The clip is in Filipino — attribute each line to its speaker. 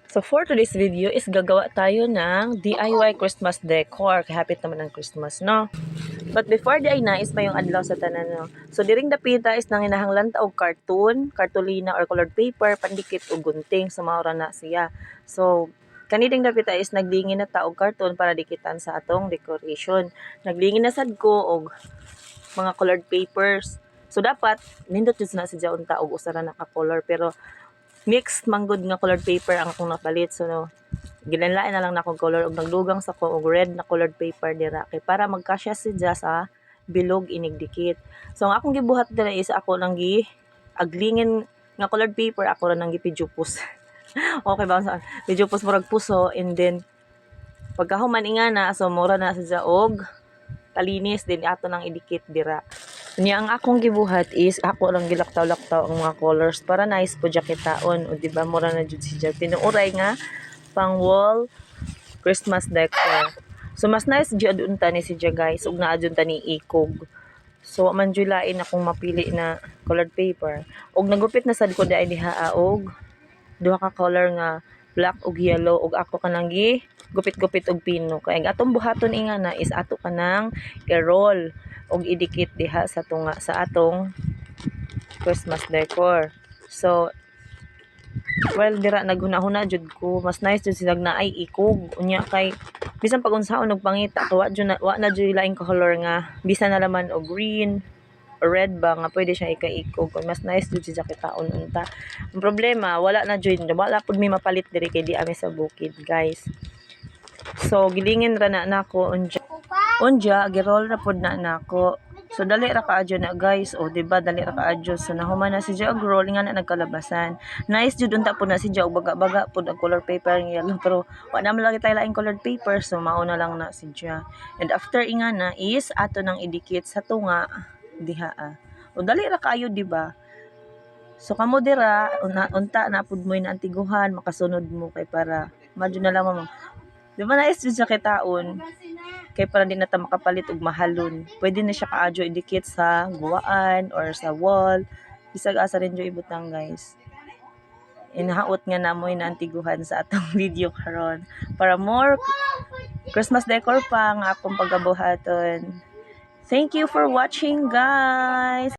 Speaker 1: So for today's video is gagawa tayo ng DIY Christmas decor. Kahapit naman ng Christmas, no? But before di ay nais pa yung adlaw sa tanan, no? So diring dapita is nang hinahanglan ta og cartoon, cartolina or colored paper, pandikit og gunting sa maura na siya. So kanilang dapita is naglingin na ta og cartoon para dikitan sa atong decoration. Naglingin na sad ko og mga colored papers. So dapat nindot jud na si unta og usa ra na ka color, pero mixed manggod nga colored paper ang akong napalit. So no, ginanlain na lang na akong color og nagdugang sa ko og red na colored paper dira kay para magkasya sidya sa bilog inigdikit. So ang akong gibuhat dira is ako nang aglingin nga colored paper, ako ra nang gipijupos. Okay ba sa pijupos murag puso, and then pagkahuman ingana so mura na sidya og talinis din ato nang idikit dira. Niya ang akong gibuhat is ako lang gilaktaw-laktaw ang mga colors para nice po jakitaon, o di ba mura na jud siya pinuuray nga pang wall Christmas decor. So mas nice jud unta ni siya guys, ug naa jud ta ni ikog. So man jud lain akong mapili na colored paper. Ug nagupit na sad ko dai diha og duha ka color nga black ug yellow, ug ako kanang gupit-gupit og pino. Kay atong buhaton ingana is ato kanang i-roll og idikit diha sa tunga sa atong Christmas decor. So well dira naghuna-huna jud ko, mas nice jud sila na ay ikog unya kay bisan pag unsaon og pangita wa na jud laing color nga bisan na laman og green or red ba nga pwede siya ika-ikog. Mas nice jud siya kitaon unta. Ang problema wala na jud, wala pud mi mapalit diri kay di ami sa bukid guys. So gilingin ra na nako unja giroll ra pud na nako. So dali ra kaadyo na guys, o di ba dali ra kaadyo. So nahuman na si og roll nga na nagkalabasan. Nice jud unta pud na si og baga-baga pud ang color paper nga yellow, pero wa na lagi tayo laing colored paper, so mauna lang na si. And after ingana is ato nang idikit sa tunga diha. O dali ra kaayo di ba? So kamo dira unta na pud mo na antiguhan makasunod mo kay para madyo na lang mo. Di ba nice jud sa kitaon? Kay para di na ta makapalit og mahalon. Pwede na siya kaadyo idikit sa guwaan or sa wall. Bisag asa rin jud ibutang guys. Inahaot nga namoy na antiguhan sa atong video karon para more Christmas decor pa nga akong pagabuhaton. Thank you for watching guys.